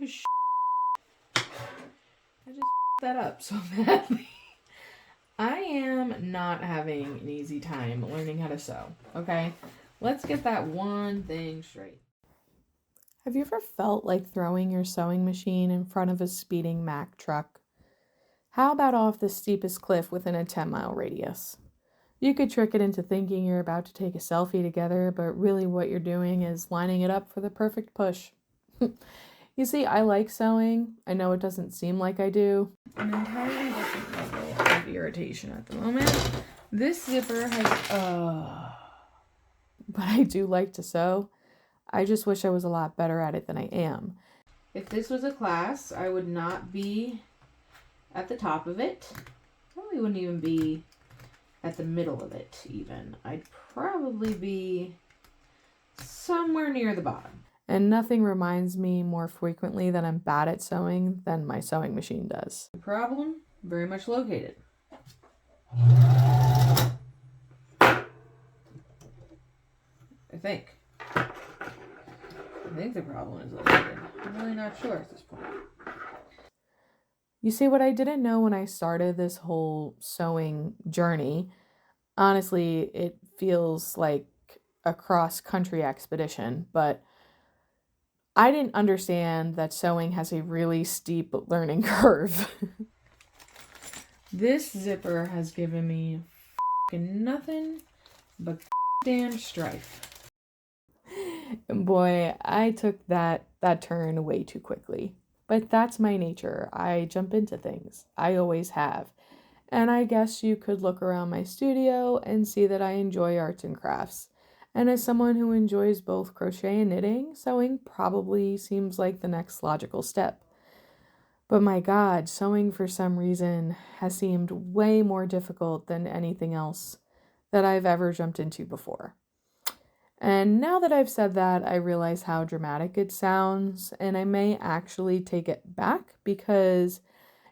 I just that up so badly. I am not having an easy time learning how to sew, okay? Let's get that one thing straight. Have you ever felt like throwing your sewing machine in front of a speeding Mack truck? How about off the steepest cliff within a 10-mile radius? You could trick it into thinking you're about to take a selfie together, but really what you're doing is lining it up for the perfect push. You see, I like sewing. I know it doesn't seem like I do. An entirely different level of irritation at the moment. This zipper has, but I do like to sew. I just wish I was a lot better at it than I am. If this was a class, I would not be at the top of it. Probably wouldn't even be at the middle of it even. I'd probably be somewhere near the bottom. And nothing reminds me more frequently that I'm bad at sewing than my sewing machine does. The problem, very much located. I think the problem is located. I'm really not sure at this point. You see, what I didn't know when I started this whole sewing journey, honestly, it feels like a cross-country expedition, but I didn't understand that sewing has a really steep learning curve. This zipper has given me nothing but damn strife. And boy, I took that turn way too quickly. But that's my nature. I jump into things. I always have. And I guess you could look around my studio and see that I enjoy arts and crafts. And as someone who enjoys both crochet and knitting, sewing probably seems like the next logical step. But my God, sewing for some reason has seemed way more difficult than anything else that I've ever jumped into before. And now that I've said that, I realize how dramatic it sounds, and I may actually take it back because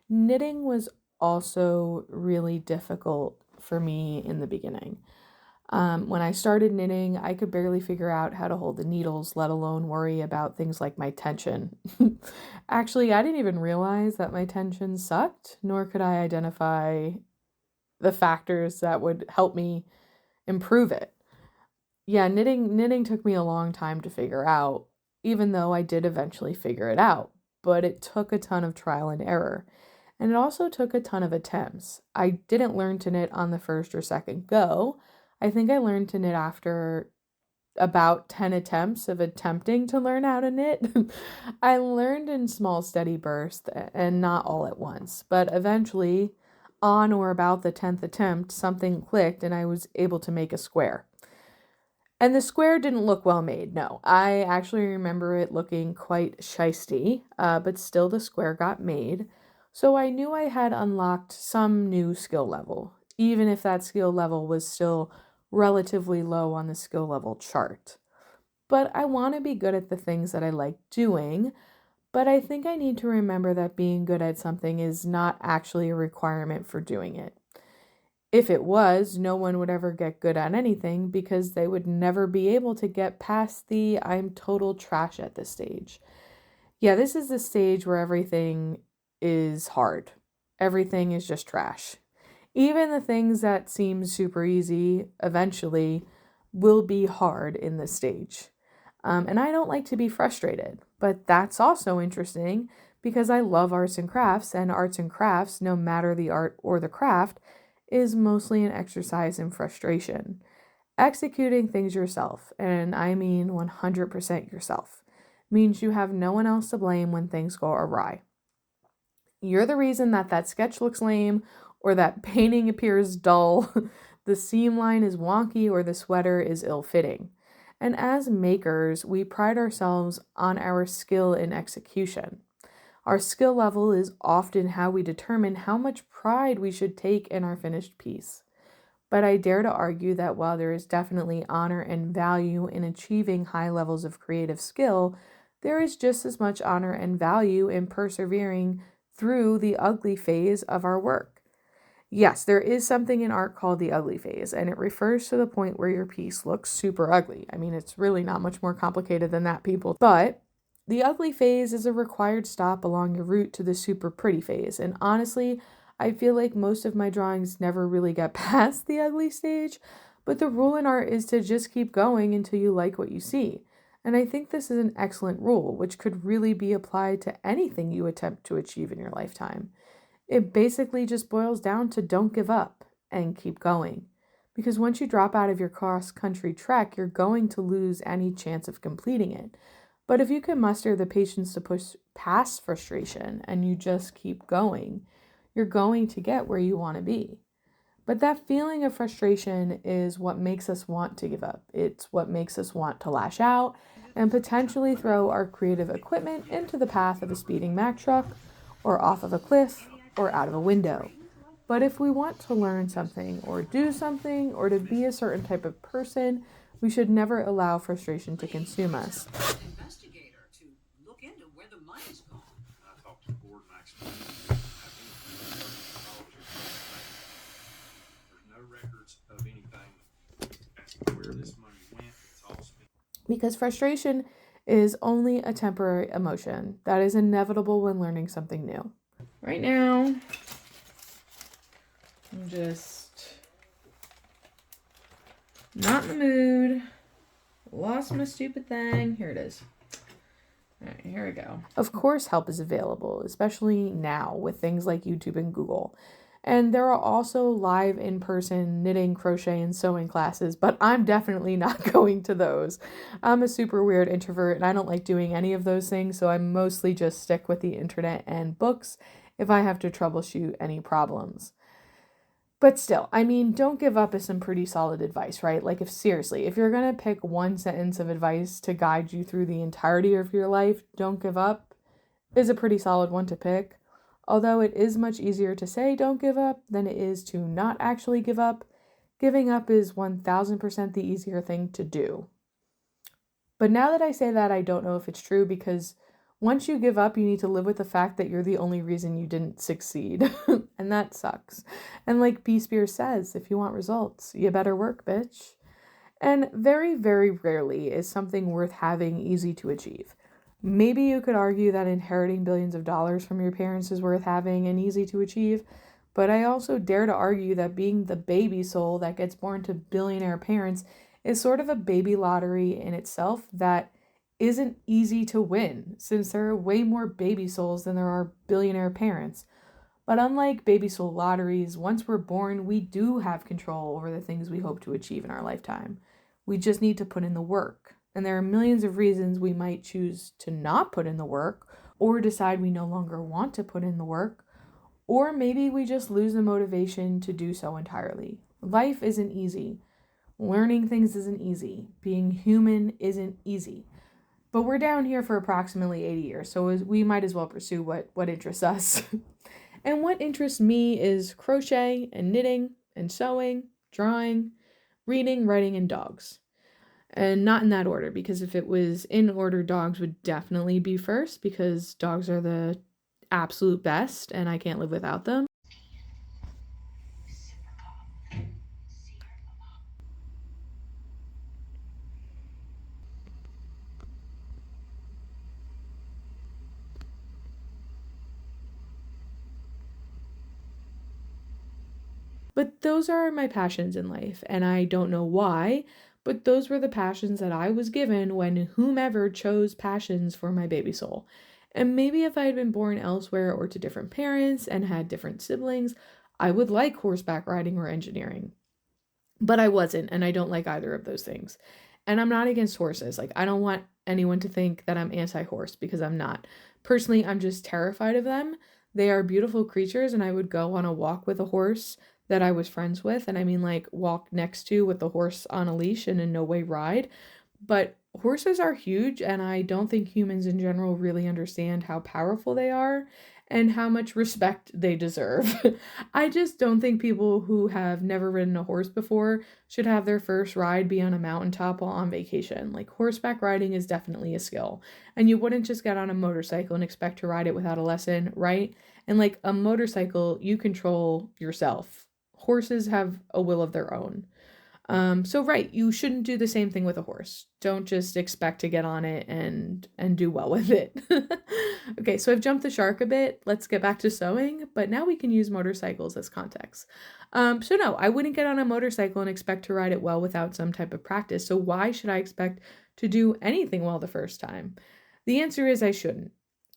knitting was also really difficult for me in the beginning. When I started knitting, I could barely figure out how to hold the needles, let alone worry about things like my tension. Actually, I didn't even realize that my tension sucked, nor could I identify the factors that would help me improve it. Yeah, knitting took me a long time to figure out, even though I did eventually figure it out. But it took a ton of trial and error. And it also took a ton of attempts. I didn't learn to knit on the first or second go. I think I learned to knit after about 10 attempts of attempting to learn how to knit. I learned in small, steady bursts and not all at once. But eventually, on or about the 10th attempt, something clicked and I was able to make a square. And the square didn't look well made, no. I actually remember it looking quite shisty, but still the square got made. So I knew I had unlocked some new skill level, even if that skill level was still relatively low on the skill level chart. But I want to be good at the things that I like doing, but I think I need to remember that being good at something is not actually a requirement for doing it. If it was, no one would ever get good at anything because they would never be able to get past the I'm total trash at this stage. Yeah, this is the stage where everything is hard. Everything is just trash. Even the things that seem super easy eventually will be hard in this stage. And I don't like to be frustrated, but that's also interesting because I love arts and crafts, no matter the art or the craft, is mostly an exercise in frustration. Executing things yourself, and I mean 100% yourself, means you have no one else to blame when things go awry. You're the reason that sketch looks lame, or that painting appears dull, the seam line is wonky, or the sweater is ill-fitting. And as makers, we pride ourselves on our skill in execution. Our skill level is often how we determine how much pride we should take in our finished piece. But I dare to argue that while there is definitely honor and value in achieving high levels of creative skill, there is just as much honor and value in persevering through the ugly phase of our work. Yes, there is something in art called the ugly phase, and it refers to the point where your piece looks super ugly. I mean, it's really not much more complicated than that, people. But The ugly phase is a required stop along your route to the super pretty phase, and honestly, I feel like most of my drawings never really get past the ugly stage, but the rule in art is to just keep going until you like what you see. And I think this is an excellent rule, which could really be applied to anything you attempt to achieve in your lifetime. It basically just boils down to don't give up and keep going. Because once you drop out of your cross country trek, you're going to lose any chance of completing it. But if you can muster the patience to push past frustration and you just keep going, you're going to get where you want to be. But that feeling of frustration is what makes us want to give up. It's what makes us want to lash out and potentially throw our creative equipment into the path of a speeding Mack truck or off of a cliff or out of a window. But if we want to learn something or do something or to be a certain type of person, we should never allow frustration to consume us. Investigator to look into where the money's gone. I talked to the board and I explained to them there's no records of anything as to where this money went. It's all spent. Because frustration is only a temporary emotion that is inevitable when learning something new. Right now, I'm just not in the mood. Lost my stupid thing. Here it is. All right, here we go. Of course, help is available, especially now with things like YouTube and Google. And there are also live in-person knitting, crochet, and sewing classes, but I'm definitely not going to those. I'm a super weird introvert and I don't like doing any of those things, so I mostly just stick with the internet and books if I have to troubleshoot any problems. But still, I mean, don't give up is some pretty solid advice, right? Like, if you're going to pick one sentence of advice to guide you through the entirety of your life, don't give up is a pretty solid one to pick. Although it is much easier to say don't give up than it is to not actually give up, giving up is 1000% the easier thing to do. But now that I say that, I don't know if it's true because once you give up, you need to live with the fact that you're the only reason you didn't succeed. And that sucks. And like B. Spears says, if you want results, you better work, bitch. And very, very rarely is something worth having easy to achieve. Maybe you could argue that inheriting billions of dollars from your parents is worth having and easy to achieve, but I also dare to argue that being the baby soul that gets born to billionaire parents is sort of a baby lottery in itself that isn't easy to win, since there are way more baby souls than there are billionaire parents. But unlike baby soul lotteries, once we're born, we do have control over the things we hope to achieve in our lifetime. We just need to put in the work. And there are millions of reasons we might choose to not put in the work, or decide we no longer want to put in the work, or maybe we just lose the motivation to do so entirely. Life isn't easy. Learning things isn't easy. Being human isn't easy. But we're down here for approximately 80 years, so we might as well pursue what interests us. And what interests me is crochet and knitting and sewing, drawing, reading, writing, and dogs. And not in that order, because if it was in order, dogs would definitely be first, because dogs are the absolute best and I can't live without them. But those are my passions in life, and I don't know why, but those were the passions that I was given when whomever chose passions for my baby soul. And maybe if I had been born elsewhere or to different parents and had different siblings, I would like horseback riding or engineering. But I wasn't, and I don't like either of those things. And I'm not against horses. Like, I don't want anyone to think that I'm anti-horse, because I'm not. Personally, I'm just terrified of them. They are beautiful creatures, and I would go on a walk with a horse that I was friends with. And I mean, like, walk next to with the horse on a leash and in no way ride. But horses are huge, and I don't think humans in general really understand how powerful they are and how much respect they deserve. I just don't think people who have never ridden a horse before should have their first ride be on a mountaintop while on vacation. Like, horseback riding is definitely a skill, and you wouldn't just get on a motorcycle and expect to ride it without a lesson, right? And like a motorcycle, you control yourself. Horses have a will of their own. So right, you shouldn't do the same thing with a horse. Don't just expect to get on it and do well with it. Okay, so I've jumped the shark a bit. Let's get back to sewing, but now we can use motorcycles as context. So no, I wouldn't get on a motorcycle and expect to ride it well without some type of practice. So why should I expect to do anything well the first time? The answer is I shouldn't.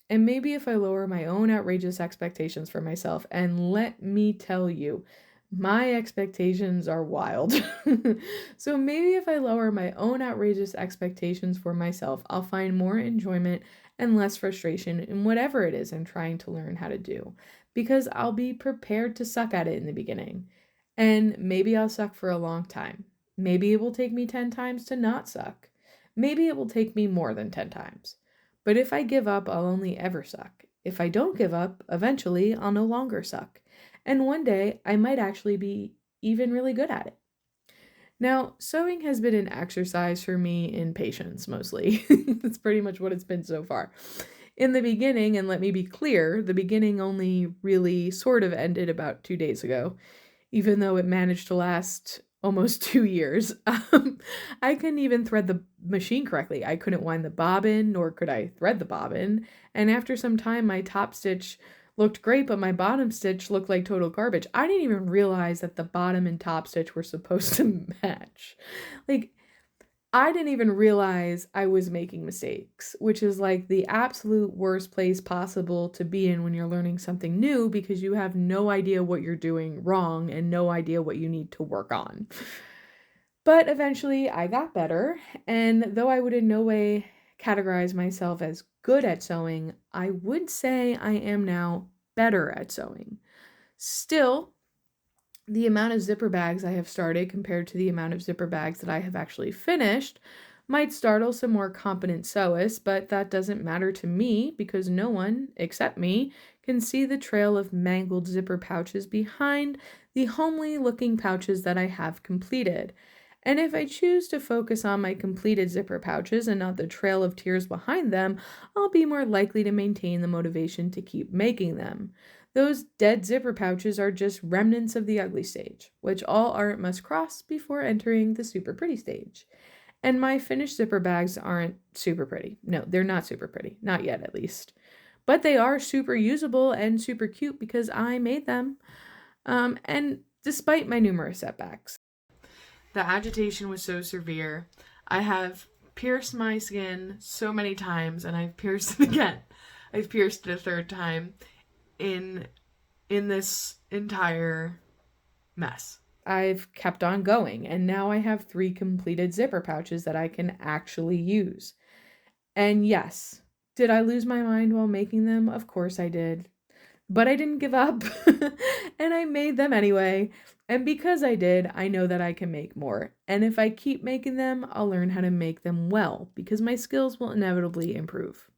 And maybe if I lower my own outrageous expectations for myself, and let me tell you, my expectations are wild. So maybe if I lower my own outrageous expectations for myself, I'll find more enjoyment and less frustration in whatever it is I'm trying to learn how to do, because I'll be prepared to suck at it in the beginning. And maybe I'll suck for a long time. Maybe it will take me 10 times to not suck. Maybe it will take me more than 10 times. But if I give up, I'll only ever suck. If I don't give up, eventually I'll no longer suck. And one day I might actually be even really good at it. Now, sewing has been an exercise for me in patience mostly. That's pretty much what it's been so far. In the beginning, and let me be clear, the beginning only really sort of ended about 2 days ago, even though it managed to last almost 2 years. I couldn't even thread the machine correctly. I couldn't wind the bobbin, nor could I thread the bobbin. And after some time, my top stitch looked great, but my bottom stitch looked like total garbage. I didn't even realize that the bottom and top stitch were supposed to match. Like, I didn't even realize I was making mistakes, which is like the absolute worst place possible to be in when you're learning something new, because you have no idea what you're doing wrong and no idea what you need to work on. But eventually I got better, and though I would in no way categorize myself as good at sewing, I would say I am now better at sewing. Still, the amount of zipper bags I have started compared to the amount of zipper bags that I have actually finished might startle some more competent sewists, but that doesn't matter to me because no one, except me, can see the trail of mangled zipper pouches behind the homely looking pouches that I have completed. And if I choose to focus on my completed zipper pouches and not the trail of tears behind them, I'll be more likely to maintain the motivation to keep making them. Those dead zipper pouches are just remnants of the ugly stage, which all art must cross before entering the super pretty stage. And my finished zipper bags aren't super pretty. No, they're not super pretty. Not yet, at least. But they are super usable and super cute because I made them. And despite my numerous setbacks, the agitation was so severe. I have pierced my skin so many times, and I've pierced it again. I've pierced it a third time in this entire mess. I've kept on going, and now I have 3 completed zipper pouches that I can actually use. And yes, did I lose my mind while making them? Of course I did. But I didn't give up, and I made them anyway. And because I did, I know that I can make more. And if I keep making them, I'll learn how to make them well, because my skills will inevitably improve.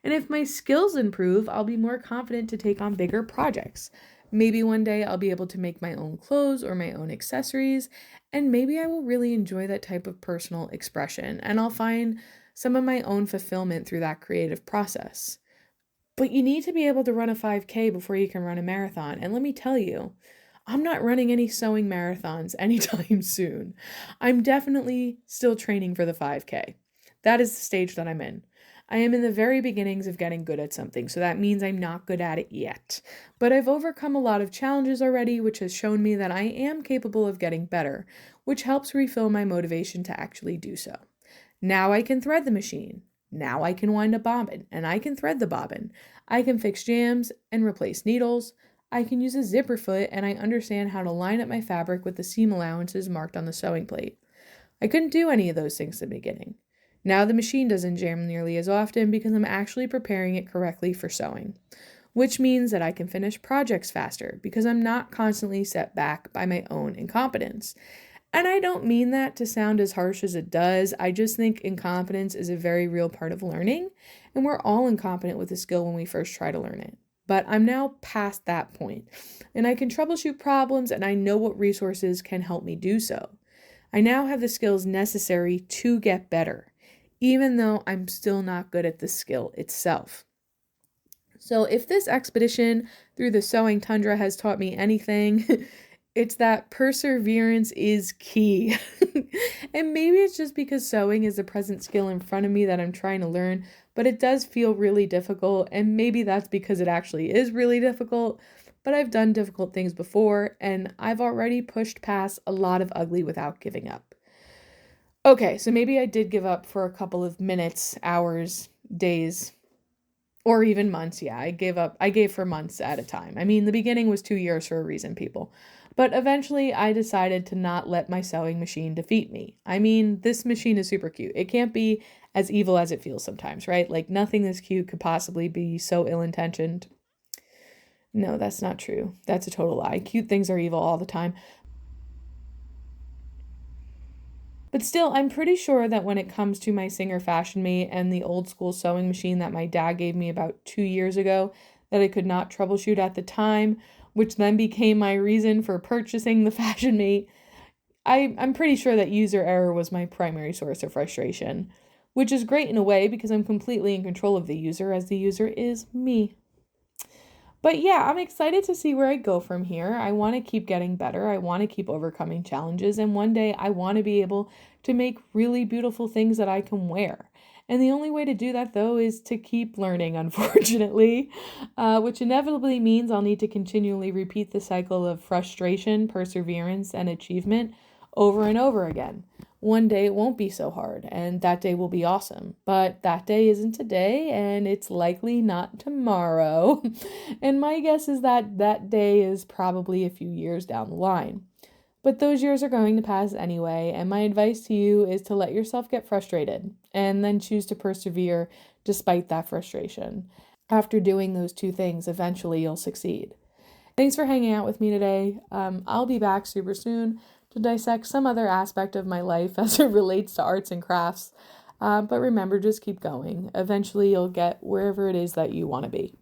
And if my skills improve, I'll be more confident to take on bigger projects. Maybe one day I'll be able to make my own clothes or my own accessories, and maybe I will really enjoy that type of personal expression, and I'll find some of my own fulfillment through that creative process. But you need to be able to run a 5K before you can run a marathon. And let me tell you, I'm not running any sewing marathons anytime soon. I'm definitely still training for the 5K. That is the stage that I'm in. I am in the very beginnings of getting good at something, so that means I'm not good at it yet. But I've overcome a lot of challenges already, which has shown me that I am capable of getting better, which helps refill my motivation to actually do so. Now I can thread the machine. Now I can wind a bobbin, and I can thread the bobbin. I can fix jams and replace needles. I can use a zipper foot, and I understand how to line up my fabric with the seam allowances marked on the sewing plate. I couldn't do any of those things at the beginning. Now the machine doesn't jam nearly as often because I'm actually preparing it correctly for sewing, which means that I can finish projects faster because I'm not constantly set back by my own incompetence. And I don't mean that to sound as harsh as it does. I just think incompetence is a very real part of learning, and we're all incompetent with a skill when we first try to learn it. But I'm now past that point, and I can troubleshoot problems, and I know what resources can help me do so. I now have the skills necessary to get better, even though I'm still not good at the skill itself. So if this expedition through the sewing tundra has taught me anything, It's that perseverance is key. And maybe it's just because sewing is a present skill in front of me that I'm trying to learn, but it does feel really difficult. And maybe that's because it actually is really difficult. But I've done difficult things before, and I've already pushed past a lot of ugly without giving up. Okay, so maybe I did give up for a couple of minutes, hours, days, or even months. Yeah, I gave up. I gave for months at a time. I mean, the beginning was 2 years for a reason, people. But eventually I decided to not let my sewing machine defeat me. I mean, this machine is super cute. It can't be as evil as it feels sometimes, right? Like nothing this cute could possibly be so ill-intentioned. No, that's not true. That's a total lie. Cute things are evil all the time. But still, I'm pretty sure that when it comes to my Singer Fashion Mate and the old school sewing machine that my dad gave me about 2 years ago, that I could not troubleshoot at the time, which then became my reason for purchasing the Fashion Mate, I'm pretty sure that user error was my primary source of frustration, which is great in a way because I'm completely in control of the user, as the user is me. But yeah, I'm excited to see where I go from here. I want to keep getting better. I want to keep overcoming challenges. And one day I want to be able to make really beautiful things that I can wear. And the only way to do that, though, is to keep learning, unfortunately, which inevitably means I'll need to continually repeat the cycle of frustration, perseverance, and achievement over and over again. One day it won't be so hard, and that day will be awesome. But that day isn't today, and it's likely not tomorrow. And my guess is that that day is probably a few years down the line. But those years are going to pass anyway, and my advice to you is to let yourself get frustrated and then choose to persevere despite that frustration. After doing those two things, eventually you'll succeed. Thanks for hanging out with me today. I'll be back super soon to dissect some other aspect of my life as it relates to arts and crafts. But remember, just keep going. Eventually, you'll get wherever it is that you want to be.